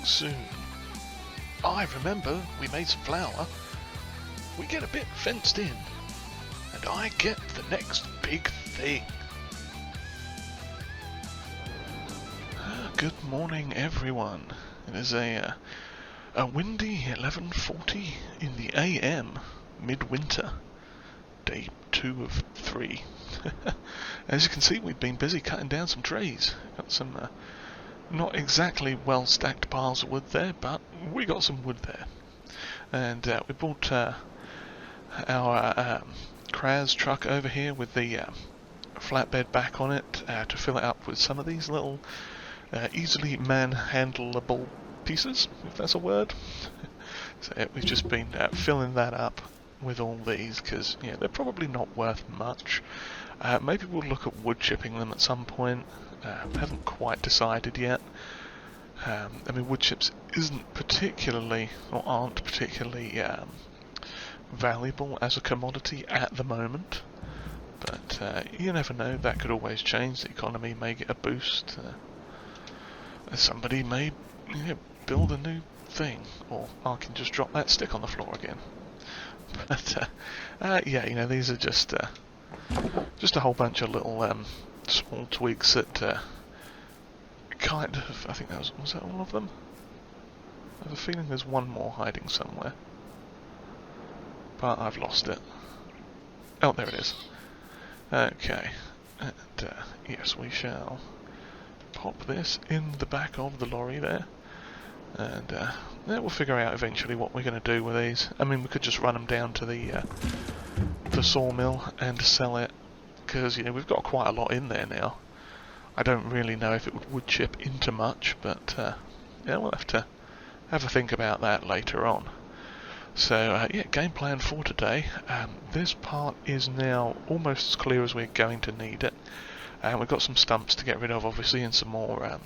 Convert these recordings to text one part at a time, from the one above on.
soon. I remember we made some flour. We get a bit fenced in, and I get the next big thing. Good morning, everyone. It is a windy 11:40 in the AM, midwinter, day 2 of 3. As you can see, we've been busy cutting down some trees. Got some not exactly well stacked piles of wood there, but we got some wood there. And we brought our Kraz truck over here with the flatbed back on it to fill it up with some of these little easily manhandleable pieces, if that's a word. So yeah, we've just been filling that up with all these because they're probably not worth much. Maybe we'll look at wood chipping them at some point. Haven't quite decided yet. I mean, wood chips aren't particularly valuable as a commodity at the moment, but you never know, that could always change. The economy may get a boost. Somebody may build a new thing, or I can just drop that stick on the floor again. But yeah, these are just a whole bunch of little small tweaks that kind of, I think was that all of them? I have a feeling there's one more hiding somewhere, but I've lost it. Oh, there it is. Okay, and yes, we shall pop this in the back of the lorry there, and then we'll figure out eventually what we're going to do with these. I mean, we could just run them down to the sawmill and sell it, because we've got quite a lot in there now. I don't really know if it would chip into much, but yeah, we'll have to have a think about that later on. So yeah, game plan for today. This part is now almost as clear as we're going to need it. And we've got some stumps to get rid of, obviously, and some more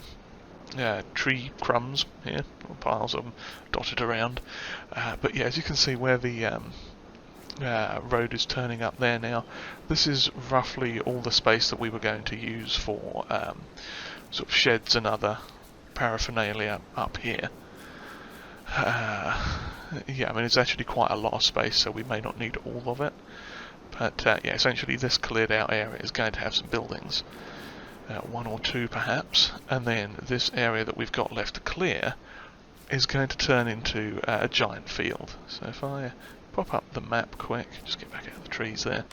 tree crumbs here, piles of them dotted around. But yeah, as you can see where the road is turning up there now, this is roughly all the space that we were going to use for sort of sheds and other paraphernalia up here. Yeah, I mean, it's actually quite a lot of space, so we may not need all of it. But yeah, essentially this cleared out area is going to have some buildings, one or two perhaps, and then this area that we've got left to clear is going to turn into a giant field. So if I pop up the map quick, just get back out of the trees there,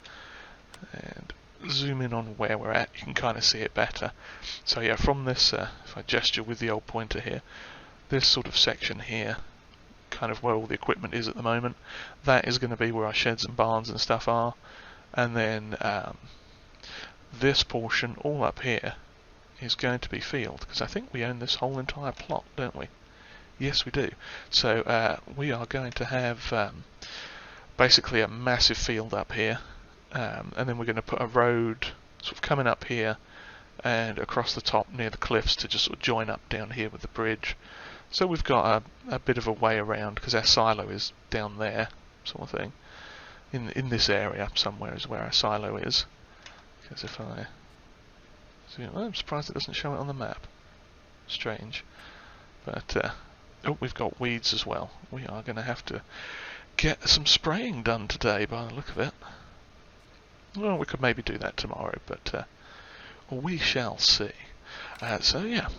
and zoom in on where we're at, you can kind of see it better. So yeah, from this, if I gesture with the old pointer here, this sort of section here, kind of where all the equipment is at the moment, that is going to be where our sheds and barns and stuff are. And then this portion all up here is going to be field, because I think we own this whole entire plot, don't we? Yes, we do. So we are going to have basically a massive field up here, and then we're going to put a road sort of coming up here and across the top near the cliffs to just sort of join up down here with the bridge. So we've got a bit of a way around, because our silo is down there, sort of thing. In this area somewhere is where our silo is. Because if I... I'm surprised it doesn't show it on the map. Strange. But, oh, we've got weeds as well. We are going to have to get some spraying done today, by the look of it. Well, we could maybe do that tomorrow, but we shall see. So, yeah.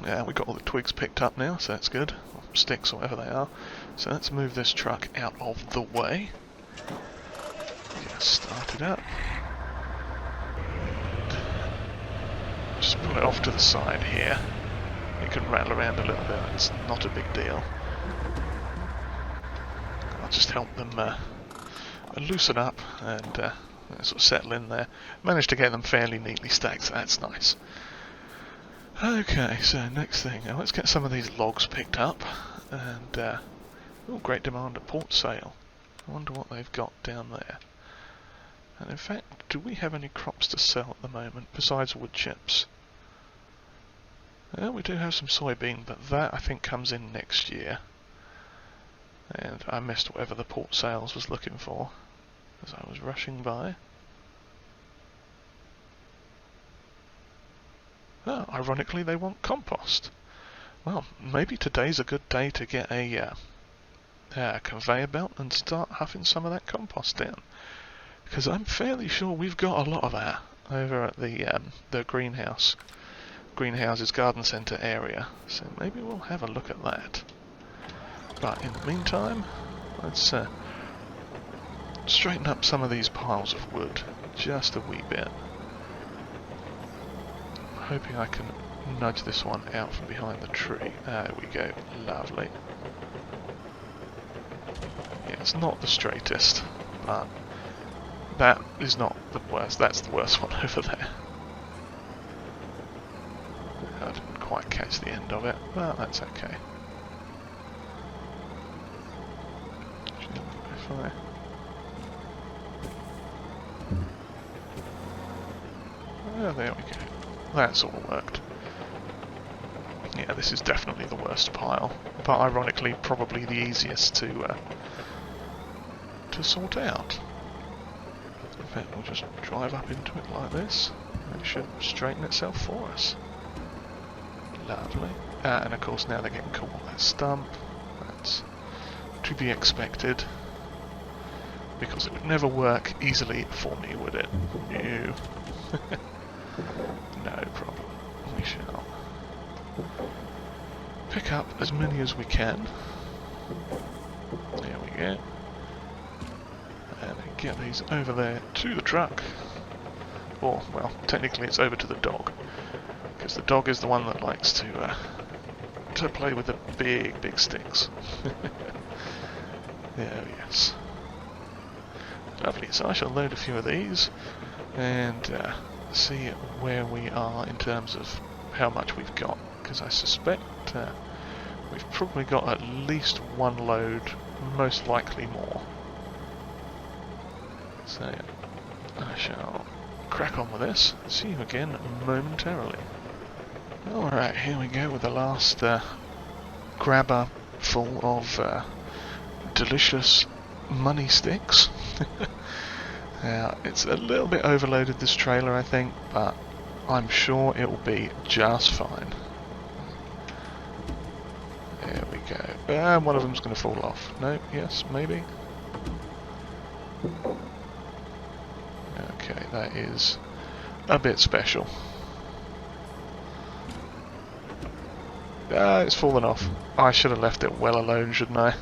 Yeah, we've got all the twigs picked up now, so that's good. Or sticks, or whatever they are. So let's move this truck out of the way. Get started up. Just pull it off to the side here. It can rattle around a little bit, it's not a big deal. I'll just help them loosen up and sort of settle in there. Managed to get them fairly neatly stacked, so that's nice. Okay, so next thing, now let's get some of these logs picked up, and oh, great demand at port sale. I wonder what they've got down there. And in fact, do we have any crops to sell at the moment besides wood chips? Well, we do have some soybean, but that I think comes in next year. And I missed whatever the port sales was looking for, as I was rushing by. Oh, ironically, they want compost. well, maybe today's a good day to get a conveyor belt and start huffing some of that compost down. Because I'm fairly sure we've got a lot of that over at the greenhouses garden centre area. So maybe we'll have a look at that. But in the meantime, let's straighten up some of these piles of wood just a wee bit. I'm hoping I can nudge this one out from behind the tree. There we go, lovely. Yeah, it's not the straightest, but that is not the worst. That's the worst one over there. I didn't quite catch the end of it, but that's okay. If I... Oh, there we go. That's all worked. Yeah, this is definitely the worst pile, but ironically probably the easiest to sort out. In fact, we'll just drive up into it like this, and it should straighten itself for us. Lovely. And of course now they're getting caught on that stump. That's to be expected, because it would never work easily for me, would it? No. No problem. We shall pick up as many as we can. There we go. And get these over there to the truck. Or, well, technically it's over to the dog, because the dog is the one that likes to play with the big sticks. Oh yes. Lovely. So I shall load a few of these and see where we are in terms of how much we've got, because I suspect we've probably got at least one load, most likely more. So I shall crack on with this. See you again momentarily. Alright, here we go with the last grabber full of delicious money sticks. Now, it's a little bit overloaded, this trailer, I think, but I'm sure it will be just fine. There we go. And one of them's going to fall off. No, yes, maybe. Okay, that is a bit special. Ah, it's fallen off. I should have left it well alone, shouldn't I?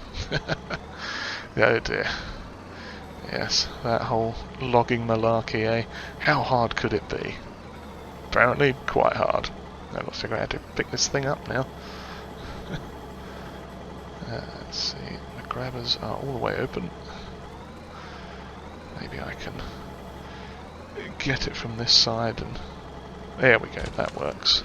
Oh dear. Yes, that whole logging malarkey, eh? How hard could it be? Apparently quite hard. I've got to figure out how to pick this thing up now. Let's see, the grabbers are all the way open. Maybe I can get it from this side, and there we go, that works.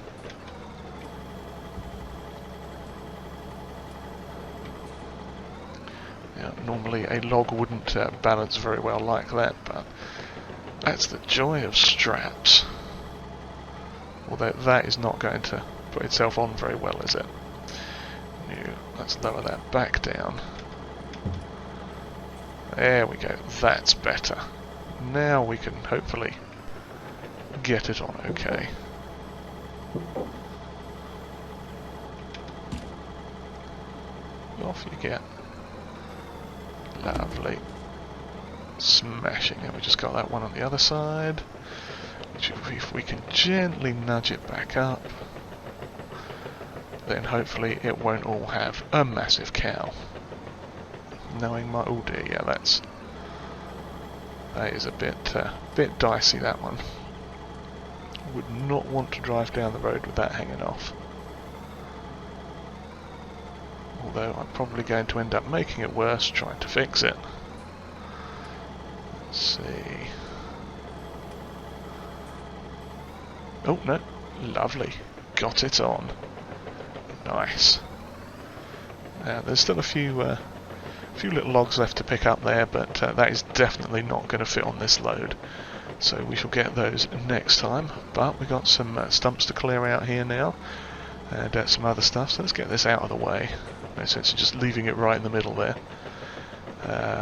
Yeah, normally a log wouldn't balance very well like that, but that's the joy of straps. Although that is not going to put itself on very well, is it? No, let's lower that back down. There we go, that's better. Now we can hopefully get it on okay. Off you get. Lovely. Smashing. And we just got that one on the other side. Which if we can gently nudge it back up, then hopefully it won't all have a massive cow. Knowing my... oh dear, yeah, that is a bit dicey, that one. Would not want to drive down the road with that hanging off. Although I'm probably going to end up making it worse trying to fix it. Let's see. Oh no, lovely. Got it on. Nice. There's still a few little logs left to pick up there, but that is definitely not going to fit on this load. So we shall get those next time. But we've got some stumps to clear out here now, and some other stuff, so let's get this out of the way. No sense in just leaving it right in the middle there.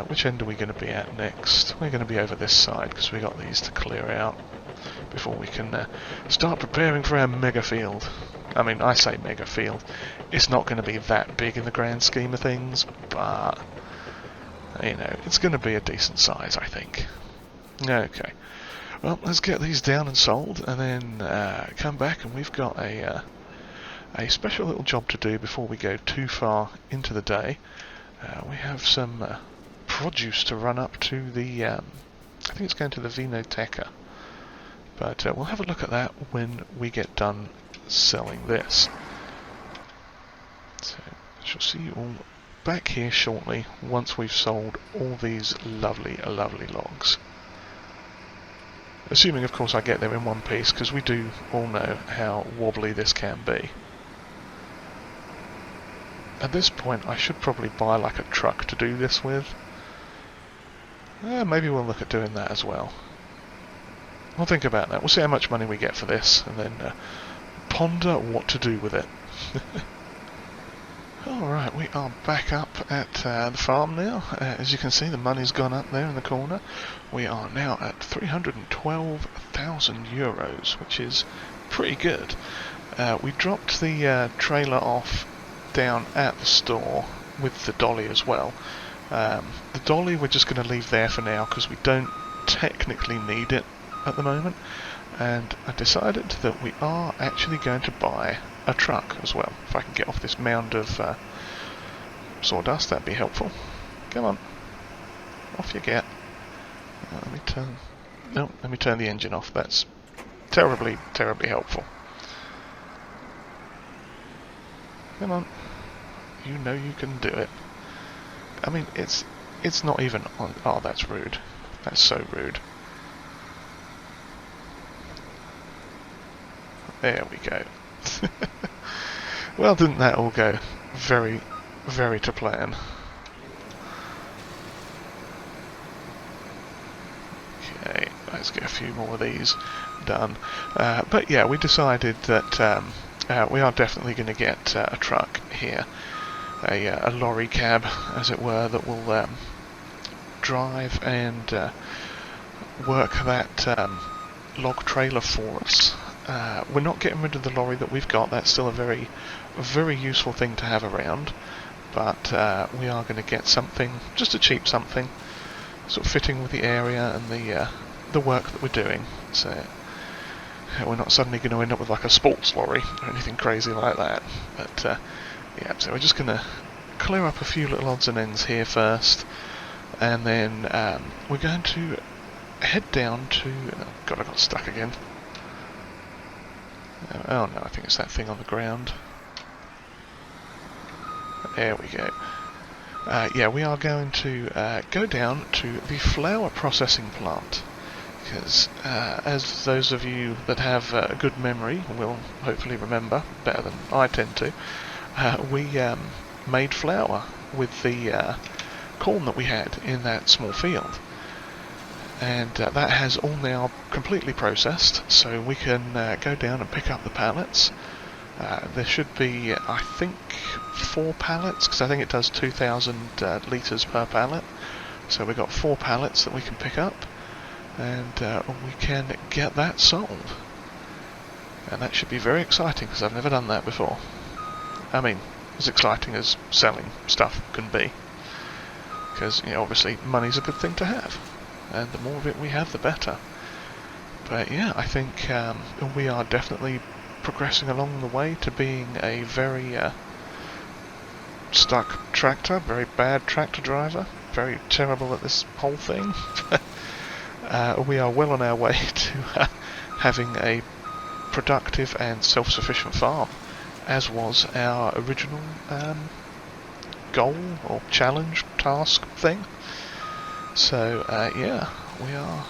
Which end are we going to be at next? We're going to be over this side, because we've got these to clear out before we can start preparing for our mega field. I mean, I say mega field. It's not going to be that big in the grand scheme of things, but, you know, it's going to be a decent size, I think. Okay. Well, let's get these down and sold, and then come back, and we've got a special little job to do before we go too far into the day. We have some produce to run up to the, I think it's going to the Vinoteca. But we'll have a look at that when we get done selling this. So I shall see you all back here shortly once we've sold all these lovely logs. Assuming, of course, I get them in one piece, because we do all know how wobbly this can be. At this point, I should probably buy like a truck to do this with. Maybe we'll look at doing that as well. We'll think about that. We'll see how much money we get for this, and then ponder what to do with it. Alright, we are back up at the farm now. As you can see, the money's gone up there in the corner. We are now at 312,000 euros, which is pretty good. We dropped the trailer off down at the store with the dolly as well. The dolly we're just going to leave there for now because we don't technically need it at the moment, and I decided that we are actually going to buy a truck as well. If I can get off this mound of sawdust, that'd be helpful. Come on, off you get. Let me turn. No, let me turn the engine off. That's terribly helpful. Come on, you know you can do it. I mean, it's not even on. Oh, that's rude. That's so rude. There we go. Well, didn't that all go very to plan? Okay, let's get a few more of these done. But yeah, we decided that we are definitely going to get a truck here. A lorry cab, as it were, that will drive and work that log trailer for us. We're not getting rid of the lorry that we've got. That's still a very useful thing to have around, but we are going to get something, just a cheap something, sort of fitting with the area and the work that we're doing. So we're not suddenly going to end up with like a sports lorry or anything crazy like that. But yeah, so we're just going to clear up a few little odds and ends here first, and then we're going to head down to... Oh God, I got stuck again. Oh no, I think it's that thing on the ground. There we go. Yeah, we are going to go down to the flour processing plant, because as those of you that have a good memory will hopefully remember, better than I tend to, we made flour with the corn that we had in that small field. And that has all now completely processed, so we can go down and pick up the pallets. There should be, I think, 4 pallets, because I think it does 2,000 litres per pallet. So we've got 4 pallets that we can pick up, and we can get that sold. And that should be very exciting, because I've never done that before. I mean, as exciting as selling stuff can be, because, you know, obviously money's a good thing to have. And the more of it we have, the better. But yeah, I think we are definitely progressing along the way to being a very stuck tractor, very bad tractor driver, very terrible at this whole thing. We are well on our way to having a productive and self-sufficient farm, as was our original goal or challenge, task thing. So yeah, we are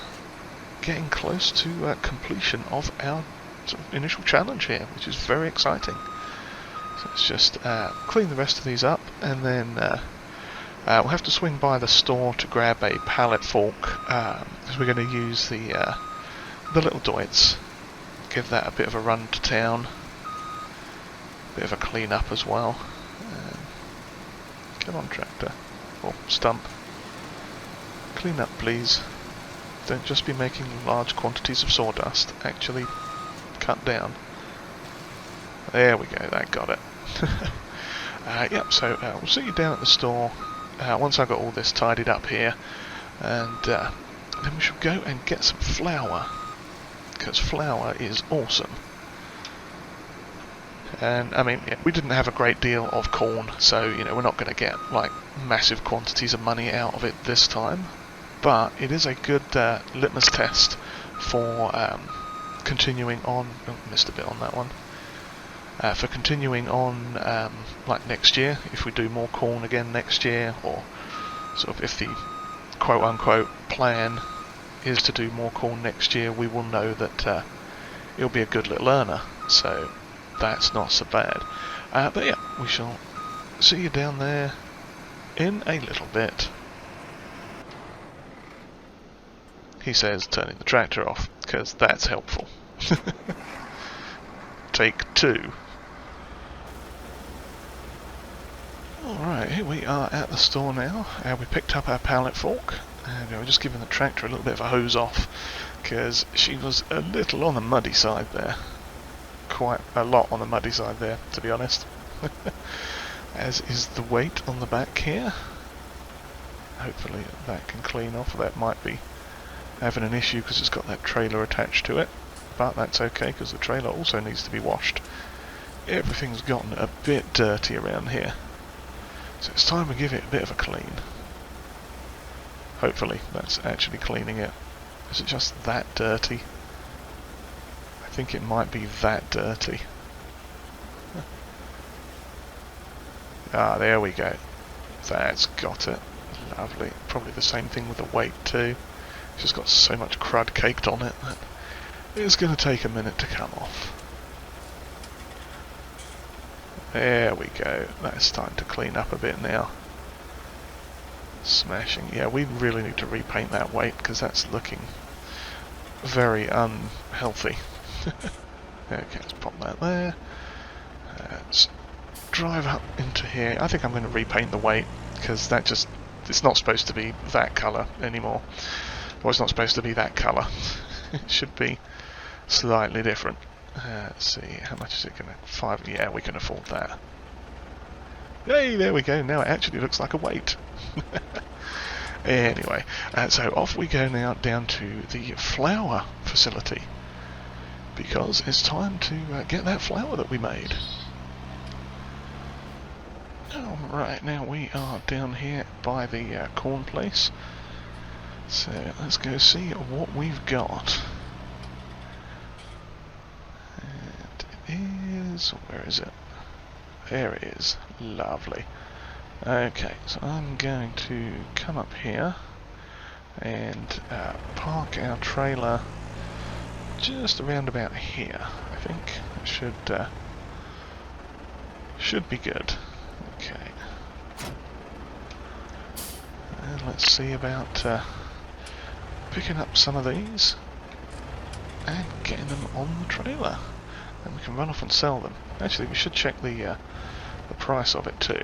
getting close to completion of our sort of initial challenge here, which is very exciting. So let's just clean the rest of these up, and then we'll have to swing by the store to grab a pallet fork, because we're going to use the little Deutz. Give that a bit of a run to town, bit of a clean up as well. Come on, tractor, or stump. Clean up, please. Don't just be making large quantities of sawdust. Actually, cut down. There we go, that got it. Yep, so we'll see you down at the store once I've got all this tidied up here, and then we shall go and get some flour, because flour is awesome. And I mean, yeah, we didn't have a great deal of corn, so you know we're not going to get like massive quantities of money out of it this time, but it is a good litmus test for continuing on. Oh, missed a bit on that one. For continuing on like next year, if we do more corn again next year, or sort of if the quote-unquote plan is to do more corn next year, we will know that it'll be a good little earner, so that's not so bad. But yeah, we shall see you down there in a little bit. He says turning the tractor off, because that's helpful. Take 2. Alright, here we are at the store now. We picked up our pallet fork, and we're just giving the tractor a little bit of a hose off, because she was a little on the muddy side there. Quite a lot on the muddy side there, to be honest. As is the weight on the back here. Hopefully that can clean off. That might be having an issue because it's got that trailer attached to it, but that's okay because the trailer also needs to be washed. Everything's gotten a bit dirty around here, so it's time to give it a bit of a clean. Hopefully that's actually cleaning it. Is it just that dirty? I think it might be that dirty. Ah, there we go. That's got it. Lovely. Probably the same thing with the weight too. It's just got so much crud caked on it that it's going to take a minute to come off. There we go. That's starting to clean up a bit now. Smashing. Yeah, we really need to repaint that weight because that's looking very unhealthy. Okay, let's pop that there. Let's drive up into here. I think I'm going to repaint the weight because that just, it's not supposed to be that colour anymore. Well, it's not supposed to be that colour. It should be slightly different. Let's see, how much is it going to... 5, yeah, we can afford that. Yay, there we go, now it actually looks like a weight. Anyway, so off we go now down to the flour facility, because it's time to get that flour that we made. Alright, now we are down here by the corn place, so let's go see what we've got. Where is it? There it is. Lovely. Okay, so I'm going to come up here and park our trailer just around about here. I think it should be good. Okay. And let's see about picking up some of these and getting them on the trailer. And we can run off and sell them. Actually, we should check the price of it too,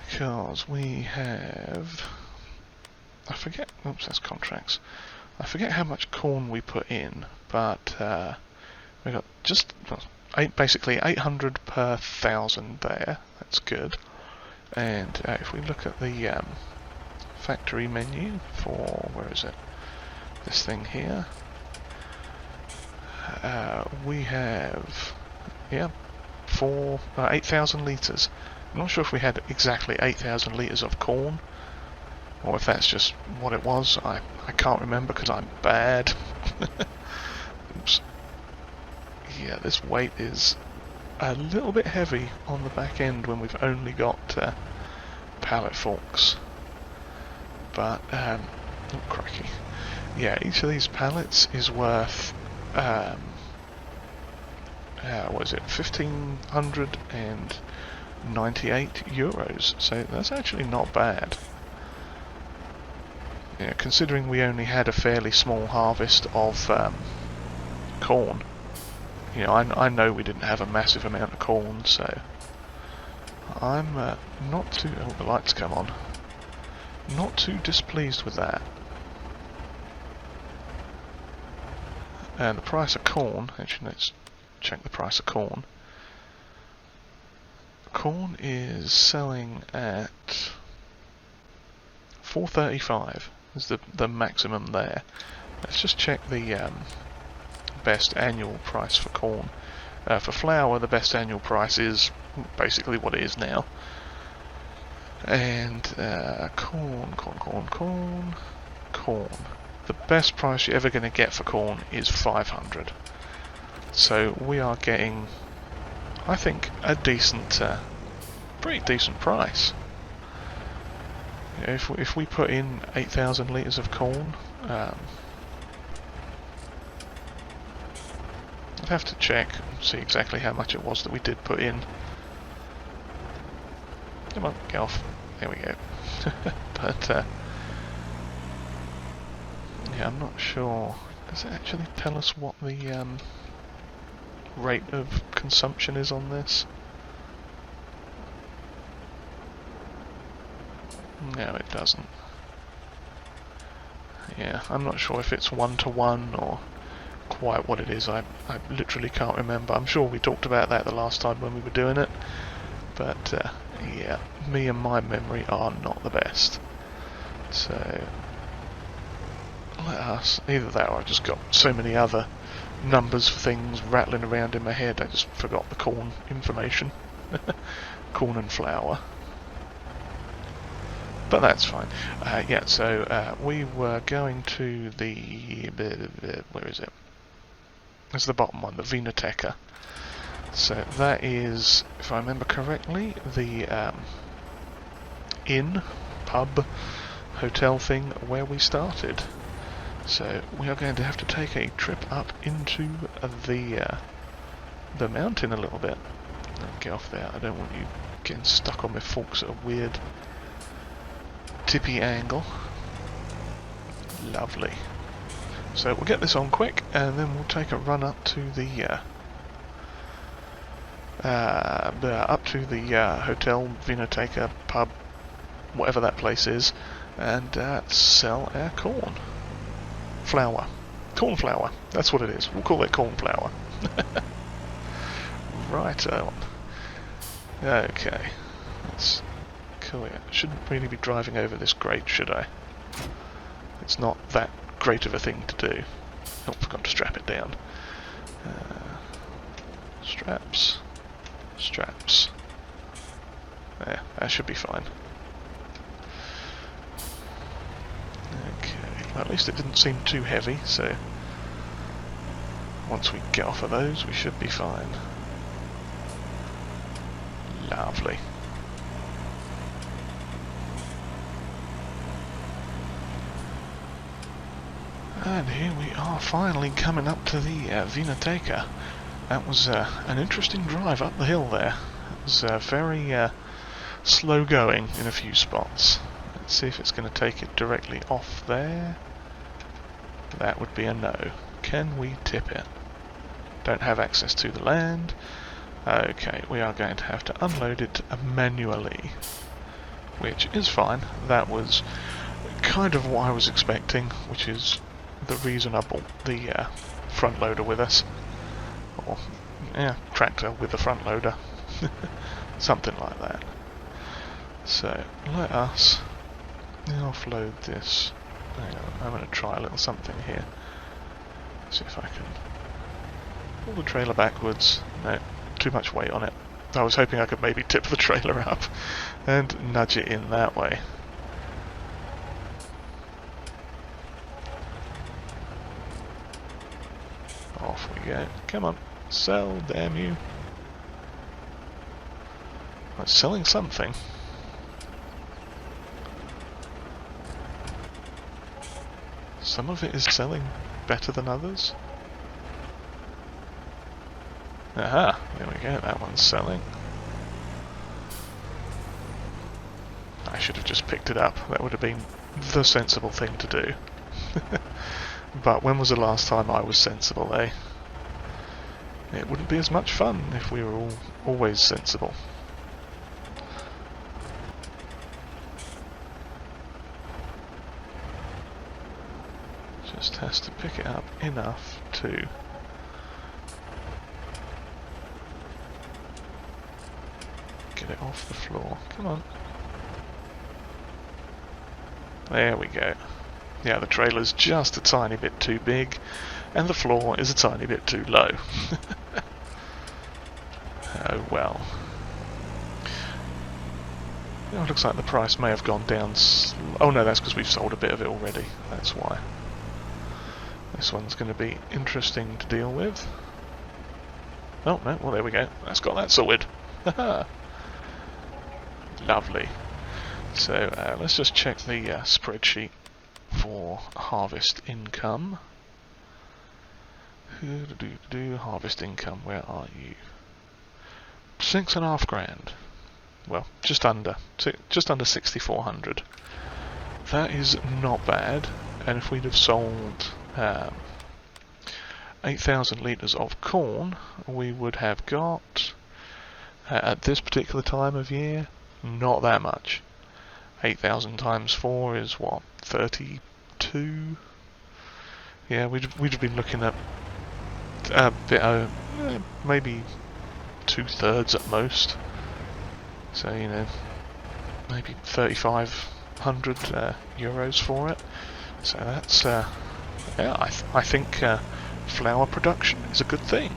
because we have, I forget. Oops, that's contracts. I forget how much corn we put in, but we got just basically 800 per 1,000 there. That's good. And if we look at the factory menu for, where is it? This thing here. We have, yeah, 8,000 litres. I'm not sure if we had exactly 8,000 litres of corn, or if that's just what it was. I can't remember because I'm bad. Oops. Yeah, this weight is a little bit heavy on the back end when we've only got pallet forks. But, oh crikey. Yeah, each of these pallets is worth what is it, 1,598 euros, so that's actually not bad. Yeah, considering we only had a fairly small harvest of corn. You know, I know we didn't have a massive amount of corn, so I'm not too... oh, the lights come on. Not too displeased with that. And the price of corn, actually let's check the price of corn. corn is selling at 4.35 is the maximum there. Let's just check the best annual price for corn. For flour, the best annual price is basically what it is now. And corn. The best price you're ever going to get for corn is 500. So we are getting, I think, a decent, pretty decent price. If we put in 8,000 litres of corn, I'd have to check and see exactly how much it was that we did put in. Come on, get off. There we go. But, yeah, I'm not sure. Does it actually tell us what the rate of consumption is on this? No, it doesn't. Yeah, I'm not sure if it's 1-to-1 or quite what it is. I literally can't remember. I'm sure we talked about that the last time when we were doing it. But, yeah, me and my memory are not the best. So, let us, either that or I just got so many other numbers for things rattling around in my head, I just forgot the corn information. Corn and flour. But that's fine. Yeah, so we were going to the where is it? It's the bottom one, the Vinoteca. So that is, if I remember correctly, the inn, pub, hotel thing where we started. So we are going to have to take a trip up into the mountain a little bit. Get off there. I don't want you getting stuck on my forks at a weird tippy angle. Lovely. So we'll get this on quick, and then we'll take a run up to the hotel, Vinoteca, pub, whatever that place is, and sell our corn. Flour. Corn flour. That's what it is. We'll call it corn flour. Right on. Okay. Let's cool it. Shouldn't really be driving over this grate, should I? It's not that great of a thing to do. Oh, forgot to strap it down. Straps. Straps. There, that should be fine. Okay, well, at least it didn't seem too heavy, so once we get off of those, we should be fine. Lovely. And here we are, finally coming up to the Vinoteca. That was an interesting drive up the hill there. It was very slow going in a few spots. Let's see if it's going to take it directly off there. That would be a no. Can we tip it? Don't have access to the land. Okay, we are going to have to unload it manually, which is fine. That was kind of what I was expecting, which is the reason I bought the front loader with us. Or, yeah, tractor with a front loader. Something like that. So, let us offload this. Hang on, I'm going to try a little something here. See if I can pull the trailer backwards. No, too much weight on it. I was hoping I could maybe tip the trailer up and nudge it in that way. Off we go. Come on, sell, damn you. I'm selling something. Some of it is selling better than others. Aha, there we go, that one's selling. I should have just picked it up. That would have been the sensible thing to do. But when was the last time I was sensible, eh? It wouldn't be as much fun if we were always sensible. Just has to pick it up enough to get it off the floor. Come on. There we go. Yeah, the trailer's just a tiny bit too big, and the floor is a tiny bit too low. Oh well. Oh, it looks like the price may have gone down. Oh no, that's because we've sold a bit of it already. That's why. This one's going to be interesting to deal with. Oh no, well there we go. That's got that sorted. Lovely. So let's just check the spreadsheet for harvest income. Harvest income, where are you? 6.5 grand. Well, just under 6,400. That is not bad. And if we'd have sold 8,000 litres of corn, we would have got, at this particular time of year, not that much. 8,000 times 4 is what, 32? Yeah, we'd have been looking at a bit, maybe 2/3 at most. So, you know, maybe 3,500 euros for it. So that's, yeah, I think flour production is a good thing.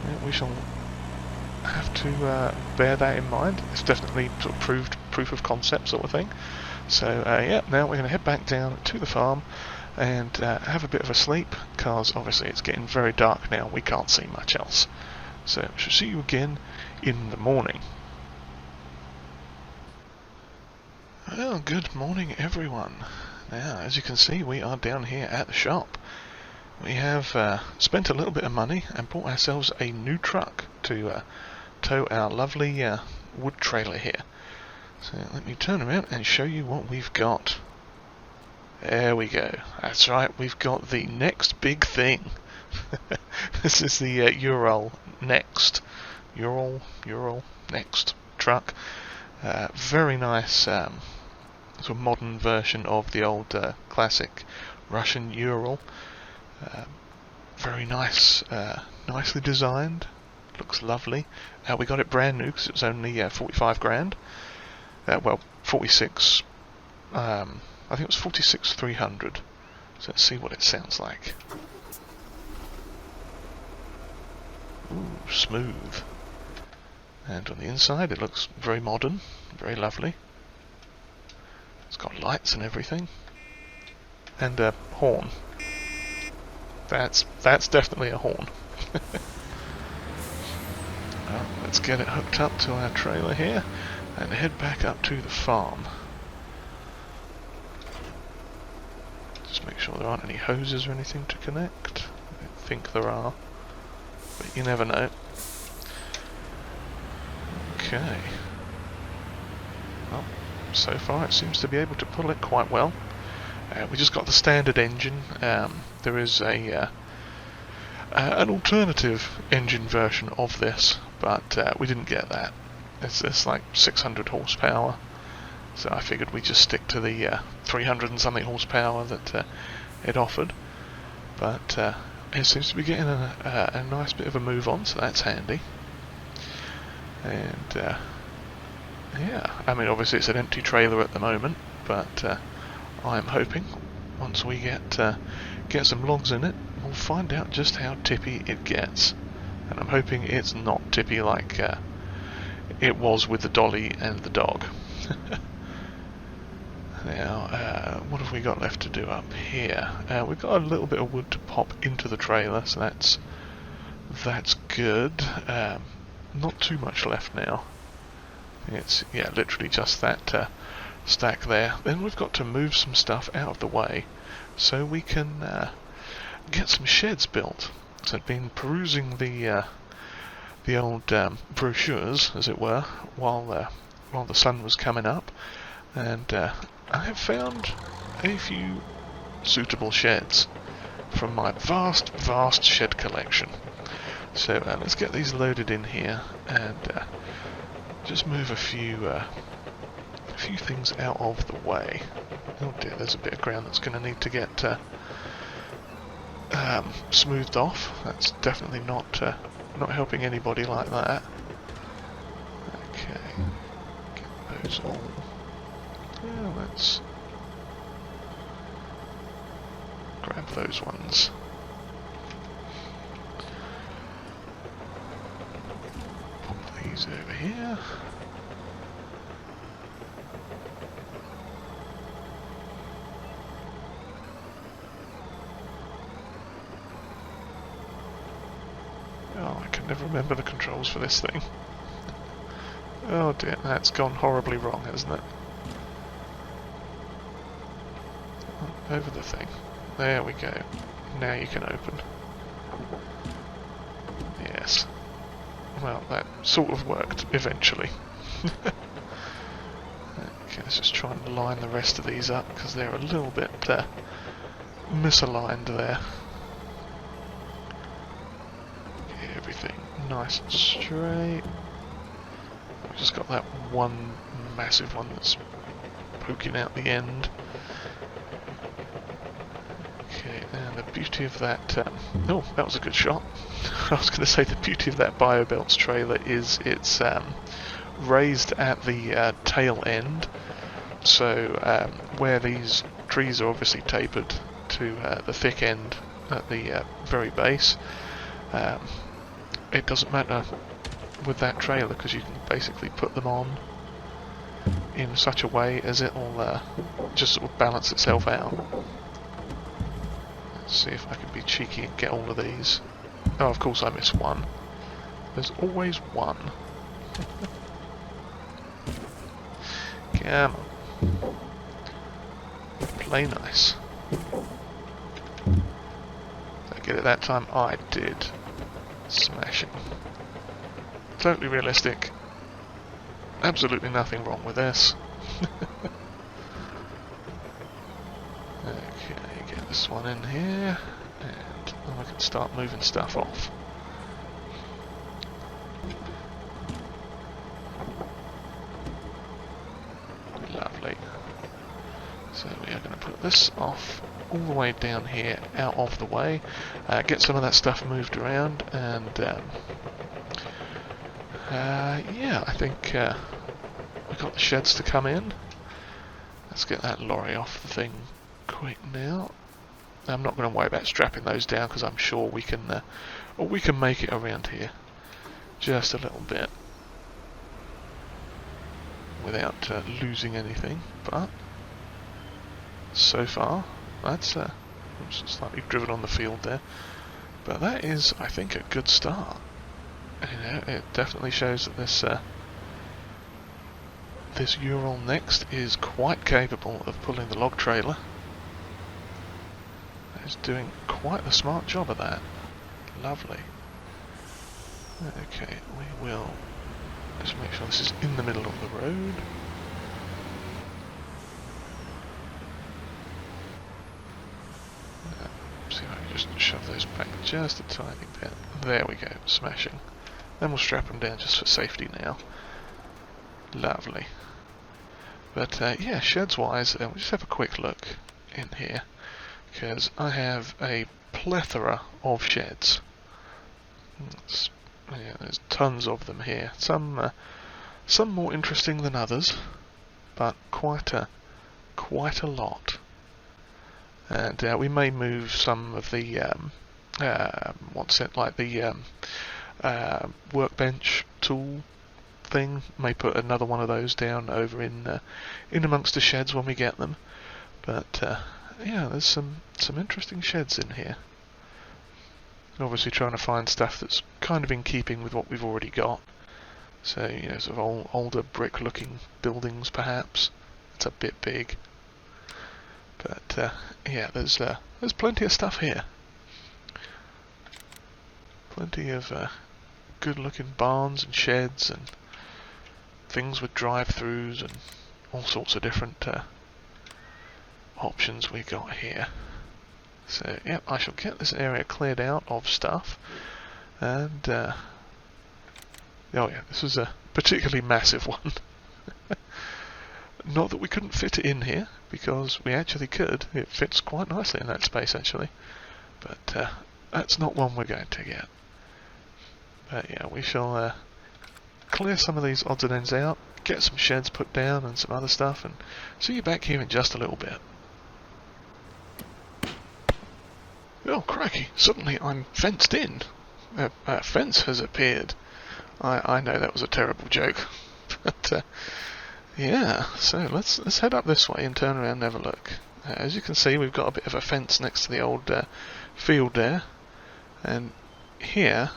Yeah, we shall have to bear that in mind. It's definitely sort of proof of concept sort of thing. So, yeah, now we're going to head back down to the farm and have a bit of a sleep, because obviously it's getting very dark now. We can't see much else. So, I shall see you again in the morning. Well, good morning everyone. Now, as you can see, we are down here at the shop. We have spent a little bit of money and bought ourselves a new truck to tow our lovely wood trailer here. So let me turn around and show you what we've got. There we go. That's right, we've got the next big thing. This is the Ural Next. Ural Next truck. Very nice sort of modern version of the old classic Russian Ural. Very nice, nicely designed. Looks lovely. We got it brand new because it was only 45 grand. Well, 46. I think it was 46,300. So let's see what it sounds like. Ooh, smooth. And on the inside, it looks very modern, very lovely. It's got lights and everything, and a horn. That's definitely a horn. Well, let's get it hooked up to our trailer here and head back up to the farm. Just make sure there aren't any hoses or anything to connect. I don't think there are, but you never know. Okay. Well, so far it seems to be able to pull it quite well. We just got the standard engine. There is a an alternative engine version of this, but we didn't get that. It's like 600 horsepower, so I figured we'd just stick to the 300 and something horsepower that it offered. But it seems to be getting a nice bit of a move on, so that's handy. And yeah, I mean obviously it's an empty trailer at the moment, but I'm hoping once we get some logs in it, we'll find out just how tippy it gets. And I'm hoping it's not tippy like it was with the dolly and the dog. Now, what have we got left to do up here? We've got a little bit of wood to pop into the trailer, so that's good. Not too much left now. It's, yeah, literally just that stack there. Then we've got to move some stuff out of the way so we can get some sheds built. So I've been perusing the old brochures, as it were, while the sun was coming up, and I have found a few suitable sheds from my vast shed collection. So let's get these loaded in here and just move a few things out of the way. Oh dear, there's a bit of ground that's going to need to get smoothed off. That's definitely not helping anybody like that. Okay. those all. Yeah, let's grab those ones. Pop these over here. Oh, I can never remember the controls for this thing. Oh dear, that's gone horribly wrong, hasn't it? Over the thing. There we go. Now you can open. Yes. Well, that sort of worked, eventually. Okay, let's just try and line the rest of these up, because they're a little bit misaligned there. Get everything nice and straight. We've just got that one massive one that's poking out the end. Okay, and the beauty of that... oh, that was a good shot. I was going to say the beauty of that BioBelts trailer is it's raised at the tail end, so where these trees are obviously tapered to the thick end at the very base, it doesn't matter with that trailer because you can basically put them on in such a way as it'll just sort of balance itself out. Let's see if I can be cheeky and get all of these. Oh, of course I missed one. There's always one. Come on. Play nice. Did I get it that time? I did. Smashing. Totally realistic. Absolutely nothing wrong with this. Okay, get this one in here, and I can start moving stuff off. Lovely. So we are going to put this off all the way down here, out of the way, get some of that stuff moved around, and yeah, I think we've got the sheds to come in. Let's get that lorry off the thing quick now. I'm not going to worry about strapping those down because I'm sure we can make it around here just a little bit without losing anything. But so far, that's I'm slightly driven on the field there, but that is, I think, a good start. You know, it definitely shows that this this Ural Next is quite capable of pulling the log trailer. It's doing quite a smart job of that. Lovely. Okay, we will just make sure this is in the middle of the road. See if I can just shove those back just a tiny bit. There we go, smashing. Then we'll strap them down just for safety now. Lovely. But yeah, sheds wise, we'll just have a quick look in here, because I have a plethora of sheds. Yeah, there's tons of them here. Some more interesting than others, but quite a lot. And we may move some of the workbench tool thing. May put another one of those down over in amongst the sheds when we get them. But yeah, there's some interesting sheds in here. Obviously trying to find stuff that's kind of in keeping with what we've already got. So, you know, sort of older brick-looking buildings, perhaps. It's a bit big. But yeah, there's plenty of stuff here. Plenty of good-looking barns and sheds and things with drive-throughs and all sorts of different options we got here. So yeah, I shall get this area cleared out of stuff, and oh yeah, this was a particularly massive one. Not that we couldn't fit it in here, because we actually could. It fits quite nicely in that space actually, but that's not one we're going to get. But yeah, we shall clear some of these odds and ends out, get some sheds put down and some other stuff, and see you back here in just a little bit. Oh, crikey, suddenly I'm fenced in. A fence has appeared. I know that was a terrible joke, but yeah, so let's head up this way and turn around and have a look. As you can see, we've got a bit of a fence next to the old field there, and here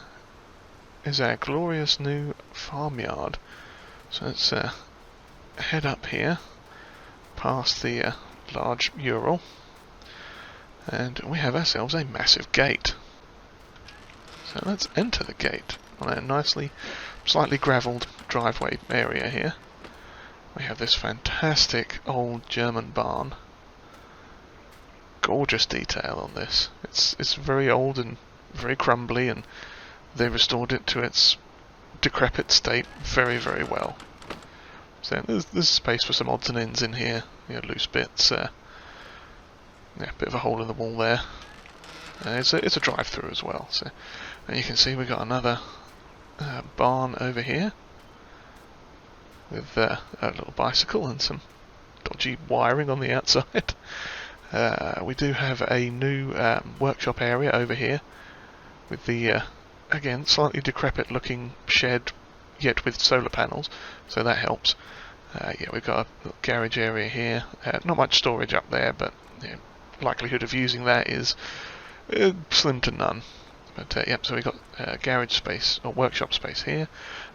is our glorious new farmyard. So let's head up here, past the large Ural, and we have ourselves a massive gate. So let's enter the gate on a nicely, slightly gravelled driveway area here. We have this fantastic old German barn. Gorgeous detail on this. It's very old and very crumbly, and they restored it to its decrepit state very, very well. So there's space for some odds and ends in here, you know, loose bits. Yeah, a bit of a hole in the wall there. It's a drive-through as well. So, and you can see we've got another barn over here with a little bicycle and some dodgy wiring on the outside. We do have a new workshop area over here with the again slightly decrepit looking shed, yet with solar panels, so that helps. Yeah, we've got a little garage area here. Not much storage up there, but likelihood of using that is slim to none. But yep, so we've got garage space or workshop space here.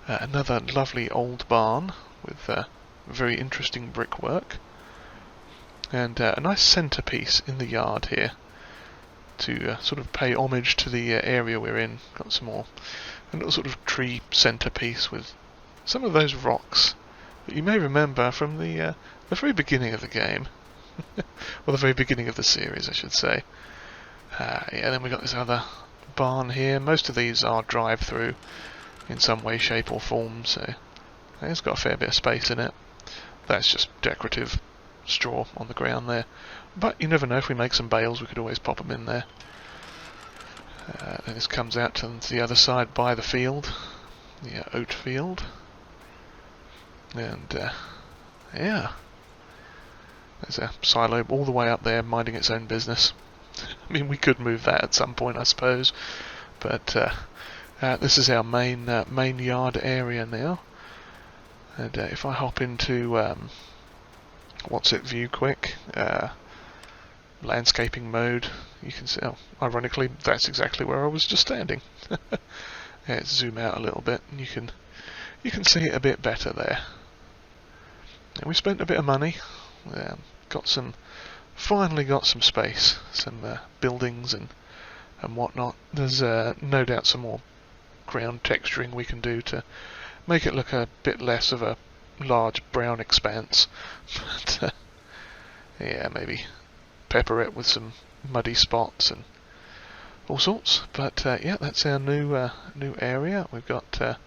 Another lovely old barn with very interesting brickwork. And a nice centrepiece in the yard here to sort of pay homage to the area we're in. Got some more, a little sort of tree centrepiece with some of those rocks that you may remember from the very beginning of the game, or the very beginning of the series, I should say. Yeah, then we got this other barn here. Most of these are drive-through in some way, shape, or form, so it's got a fair bit of space in it. That's just decorative straw on the ground there, but you never know, if we make some bales we could always pop them in there. And this comes out to the other side by the field, the oat field, and yeah, there's a silo all the way up there minding its own business. I mean, we could move that at some point, I suppose, but this is our main yard area now. And if I hop into what's it, view quick, landscaping mode, you can see, ironically, that's exactly where I was just standing. Yeah, zoom out a little bit, and you can see it a bit better there. And we spent a bit of money, finally got some space, some buildings and whatnot. There's no doubt some more ground texturing we can do to make it look a bit less of a large brown expanse. But yeah, maybe pepper it with some muddy spots and all sorts. But yeah, that's our new area. We've got a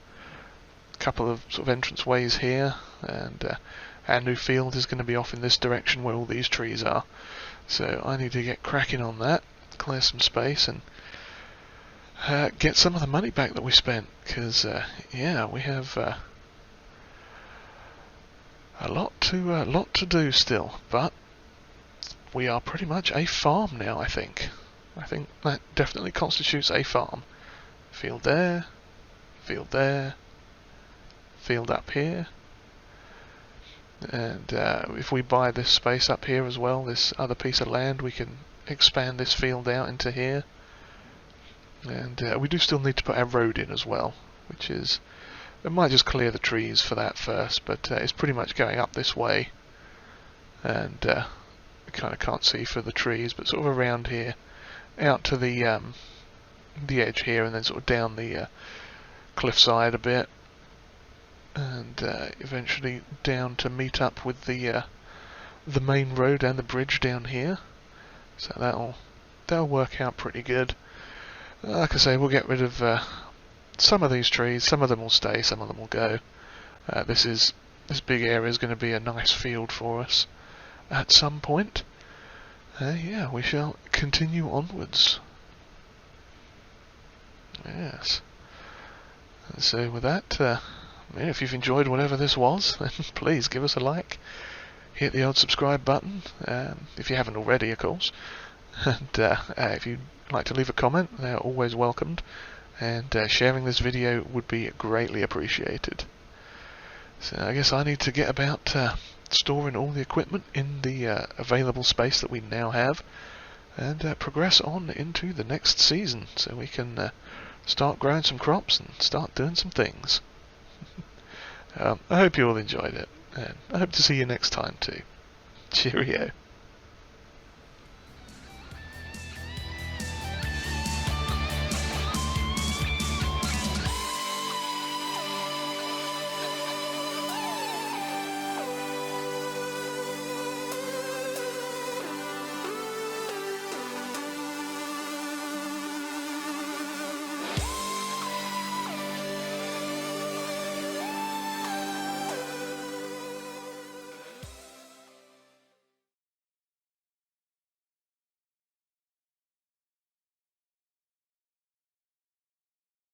couple of sort of entrance ways here, and our new field is going to be off in this direction where all these trees are. So I need to get cracking on that, clear some space, and get some of the money back that we spent, because yeah, we have a lot to do still, but we are pretty much a farm now. I think that definitely constitutes a farm. Field there, field there, field up here, and if we buy this space up here as well, this other piece of land, we can expand this field out into here. And we do still need to put our road in as well, which is, I might just clear the trees for that first, but it's pretty much going up this way, and kind of can't see for the trees, but sort of around here, out to the edge here, and then sort of down the cliffside a bit, and eventually down to meet up with the main road and the bridge down here. So that'll work out pretty good. Like I say, we'll get rid of some of these trees. Some of them will stay, some of them will go. This big area is going to be a nice field for us at some point. Yeah, we shall continue onwards. Yes. So with that, if you've enjoyed whatever this was, then please give us a like. Hit the old subscribe button, if you haven't already, of course. And if you'd like to leave a comment, they're always welcomed. And sharing this video would be greatly appreciated. So I guess I need to get about storing all the equipment in the available space that we now have, and progress on into the next season, so we can start growing some crops and start doing some things. I hope you all enjoyed it, and I hope to see you next time too. Cheerio.